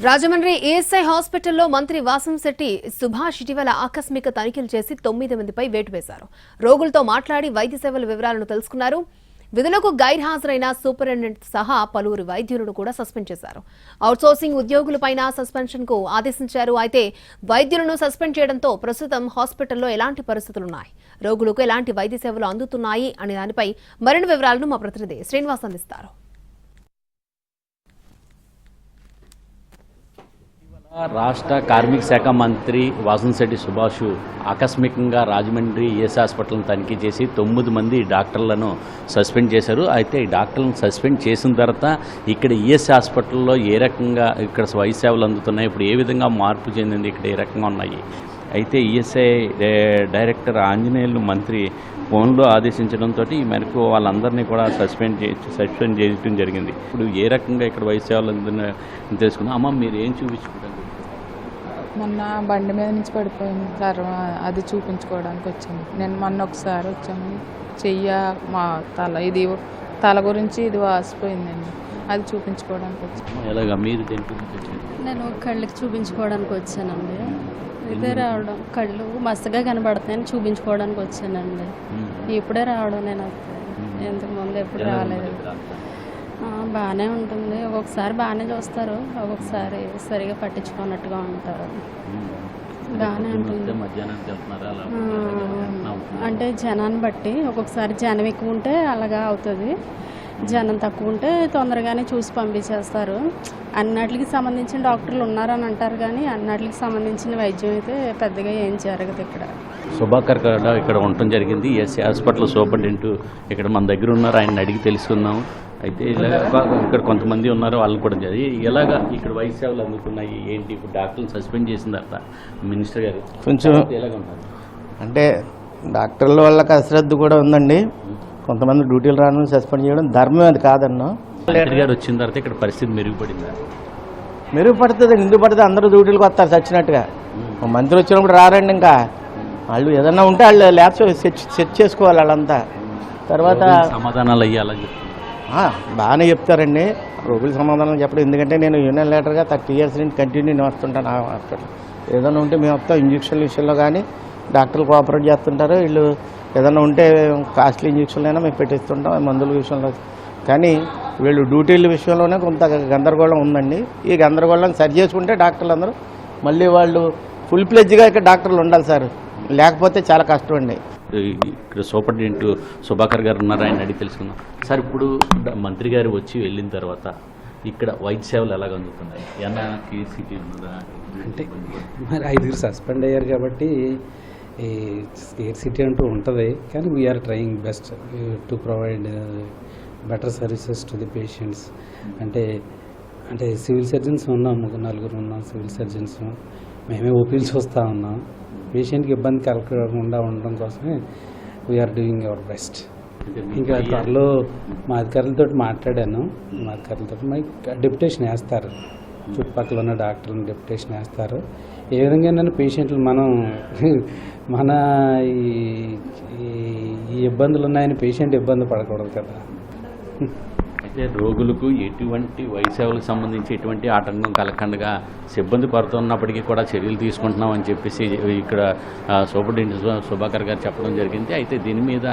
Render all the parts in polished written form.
Rajahmundry ASI హాస్పిటల్లో మంత్రి వాసంశెట్టి సుభాష్ ఇటీవల ఆకస్మిక తనిఖీలు చేసి 9 మందిపై వేటు వేశారు. రోగులతో మాట్లాడి వైద్య సేవల వివరాలను తెలుసుకున్నారు. విధులకు గైర్హాజరైన సూపరింటెండెంట్ సహా పలువురు వైద్యులను కూడా సస్పెండ్ చేశారు. అవుట్సోర్సింగ్ ఉద్యోగులపైన సస్పెన్షన్ కు ఆదేశించారు. అయితే వైద్యులను సస్పెండ్ చేయడంతో ప్రస్తుతం హాస్పిటల్లో ఎలాంటి పరిస్థితులున్నాయి, రోగులకు ఎలాంటి వైద్య సేవలు అందుతున్నాయి అనే దానిపై మరిన్ని వివరాలను మా ప్రతినిధి శ్రీనివాస్ అందిస్తారు. రాష్ట్ర కార్మిక శాఖ మంత్రి వాసంశెట్టి సుభాష్ ఆకస్మికంగా రాజమండ్రి ఏఎస్ హాస్పిటల్ను తనిఖీ చేసి 9 మంది డాక్టర్లను సస్పెండ్ చేశారు. అయితే ఈ డాక్టర్లను సస్పెండ్ చేసిన తర్వాత ఇక్కడ ఏఎస్ హాస్పిటల్లో ఏ రకంగా ఇక్కడ వైద్య సేవలు అందుతున్నాయి, ఇప్పుడు ఏ విధంగా మార్పు చెందింది, ఇక్కడ ఏ రకంగా ఉన్నాయి, అయితే ఈఎస్ఐ డైరెక్టర్ ఆంజనేయులు మంత్రి ఫోన్లో ఆదేశించడంతో ఈ మేరకు వాళ్ళందరినీ కూడా సస్పెండ్ చేయడం జరిగింది. ఇప్పుడు ఏ రకంగా ఇక్కడ వైద్య సేవలు అందుతున్నాయని తెలుసుకున్నాం. అమ్మ, మీరు ఏం చూపించుకుంటారు? మొన్న బండి మీద నుంచి పడిపోయింది సార్, అది చూపించుకోవడానికి వచ్చాను. నేను మొన్న ఒకసారి వచ్చాను, మా తల గురించి ఇది వాసిపోయిందండి, అది చూపించుకోవడానికి వచ్చాను. ఎలాగా మీరు దేని గురించి వచ్చారు? నేను కళ్ళకి చూపించుకోవడానికి వచ్చానండి. ఇదే రావడం, కళ్ళు మస్తుగా కనబడుతున్నాయని చూపించుకోవడానికి వచ్చానండి. ఇప్పుడే రావడం, నేను ఇంతకు ముందు ఎప్పుడు రాలేదు. బాగానే ఉంటుంది, ఒక్కొక్కసారి బాగానే చూస్తారు, ఒక్కొక్కసారి సరిగా పట్టించుకున్నట్టుగా ఉంటారు. బాగానే ఉంటుంది అంటే జనాన్ని బట్టి, ఒక్కొక్కసారి జనం ఎక్కువ ఉంటే అలాగా అవుతుంది, జనం తక్కువ ఉంటే తొందరగానే చూసి పంపించేస్తారు. అన్నిటికి సంబంధించిన డాక్టర్లు ఉన్నారని అంటారు, కానీ అన్నిటికి సంబంధించిన వైద్యం అయితే పెద్దగా ఏం జరగదు ఇక్కడ. సుభాకర్ కూడా ఇక్కడ ఉండటం జరిగింది. ఎస్సీ హాస్పిటల్ సూపరింటెండెంట్ ఇక్కడ మన దగ్గర ఉన్నారు, ఆయన అడిగి తెలుసుకుందాం. అయితే ఇక్కడ కొంతమంది ఉన్నారు, వాళ్ళు కూడా ఎలాగా ఇక్కడ వైద్య సేవలు అందుతున్నాయి ఏంటి, ఇప్పుడు డాక్టర్లు సస్పెండ్ చేసిన తర్వాత మినిస్టర్ గారు కొంచెం ఎలాగ ఉన్నారు అంటే డాక్టర్ల వాళ్ళకి అశ్రద్ధ కూడా ఉందండి. కొంతమంది డ్యూటీలు రాను సస్పెండ్ చేయడం ధర్మం, అది కాదన్నా. మంత్రి గారు వచ్చిన తర్వాత ఇక్కడ పరిస్థితి మెరుగుపడిందా? మెరుగుపడుతుంది, ఎందుకు పడుతుంది, అందరూ డ్యూటీలకు వస్తారు చచ్చినట్టుగా. మంత్రి వచ్చినప్పుడు రారండి, ఇంకా వాళ్ళు ఏదన్నా ఉంటే వాళ్ళు ల్యాబ్స్ సెట్ చేసుకోవాలి వాళ్ళంతా. తర్వాత సమాధానాలు అయ్యేలా బాగానే చెప్తారండి, రోగుల సమాధానం చెప్పడం. ఎందుకంటే నేను యూనియన్ లీడర్గా 30 years నుంచి కంటిన్యూ వస్తుంటాను ఆ హాస్పిటల్. ఏదైనా ఉంటే మేము వస్తాం, ఇంజక్షన్ విషయంలో కానీ డాక్టర్లు కోఆపరేట్ చేస్తుంటారు. వీళ్ళు ఏదైనా ఉంటే కాస్ట్లీ ఇంజక్షన్లు అయినా మేము పెట్టిస్తుంటాం మందుల విషయంలో. కానీ వీళ్ళు డ్యూటీల విషయంలోనే కొంత గందరగోళం ఉందండి. ఈ గందరగోళాన్ని సరి చేసుకుంటే డాక్టర్లు అందరూ మళ్ళీ వాళ్ళు ఫుల్ ప్లెడ్జ్గా ఇక్కడ డాక్టర్లు ఉండాలి సార్, లేకపోతే చాలా కష్టం అండి. ఇక్కడ సూపరింటెండెంట్ సుభాకర్ గారు ఉన్నారు, ఆయన అడిగి తెలుసుకుందాం. సార్, ఇప్పుడు మంత్రి గారు వచ్చి వెళ్ళిన తర్వాత ఇక్కడ వైద్య సేవలు ఎలాగ అందుతున్నాయి? ఏమన్నా కేసీటీ ఉన్నదా? అంటే మరి 5 సస్పెండ్ అయ్యారు కాబట్టి ఈ స్కేర్సిటీ అంటూ ఉంటుంది, కానీ we're trying best to provide better services to the patients. అంటే సివిల్ సర్జన్స్ ఉన్నాం, 4 ఉన్నాం సివిల్ సర్జన్స్. మేమే ఓపీలు చూస్తూ ఉన్నాం. పేషెంట్కి ఇబ్బంది కలగకుండా ఉండడం కోసమే వీఆర్ డూయింగ్ అవర్ బెస్ట్. ఇంకా త్వరలో మా అధికారులతో మాట్లాడాను, మా అధికారులతో డెప్యుటేషన్ వేస్తారు, చుట్టుపక్కల ఉన్న డాక్టర్లను డెప్యుటేషన్ వేస్తారు. ఏ విధంగా నన్ను పేషెంట్లు మన ఈ ఇబ్బందులు ఉన్నాయని పేషెంట్ ఇబ్బంది పడకూడదు కదా. అయితే రోగులకు ఎటువంటి వైద్య సేవలకు సంబంధించి ఎటువంటి ఆటంకం కలగకుండా సిబ్బంది పడుతున్నప్పటికీ కూడా చర్యలు తీసుకుంటున్నామని చెప్పేసి ఇక్కడ సూపరింటెండెంట్ సుభాకర్ గారు చెప్పడం జరిగింది. అయితే దీని మీద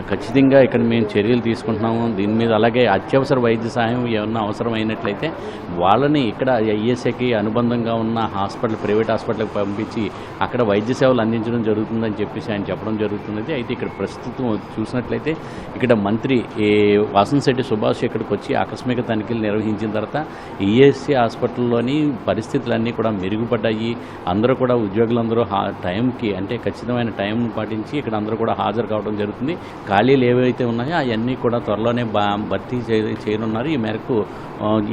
ఖచ్చితంగా ఇక్కడ మేము చర్యలు తీసుకుంటున్నాము. దీని మీద అలాగే అత్యవసర వైద్య సహాయం ఏమన్నా అవసరమైనట్లయితే వాళ్ళని ఇక్కడ ఐఎస్ఐకి అనుబంధంగా ఉన్న ప్రైవేట్ హాస్పిటల్కి పంపించి అక్కడ వైద్య సేవలు అందించడం జరుగుతుందని చెప్పేసి ఆయన చెప్పడం జరుగుతున్నది. అయితే ఇక్కడ ప్రస్తుతం చూసినట్లయితే ఇక్కడ మంత్రి వాసంశెట్టి సుభాష్ ఇక్కడికి వచ్చి ఆకస్మిక తనిఖీలు నిర్వహించిన తర్వాత ఈఎస్సీ హాస్పిటల్లోని పరిస్థితులన్నీ కూడా మెరుగుపడ్డాయి. అందరూ కూడా ఉద్యోగులందరూ టైంకి, అంటే ఖచ్చితమైన టైం పాటించి ఇక్కడ అందరూ కూడా హాజరు కావడం జరుగుతుంది. ఖాళీలు ఏవైతే ఉన్నాయో అవన్నీ కూడా త్వరలోనే భర్తీ చేయనున్నారు. ఈ మేరకు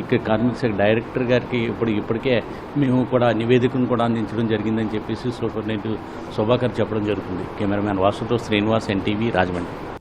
ఇక్కడ కార్మిక శాఖ డైరెక్టర్ గారికి ఇప్పటికే మేము కూడా నివేదికను కూడా అందించడం జరిగిందని చెప్పేసి సూపరింటెండెంట్ సుభాకర్ చెప్పడం జరుగుతుంది. కెమెరామ్యాన్ వాసుతో శ్రీనివాస్, NTV, రాజమండ్రి.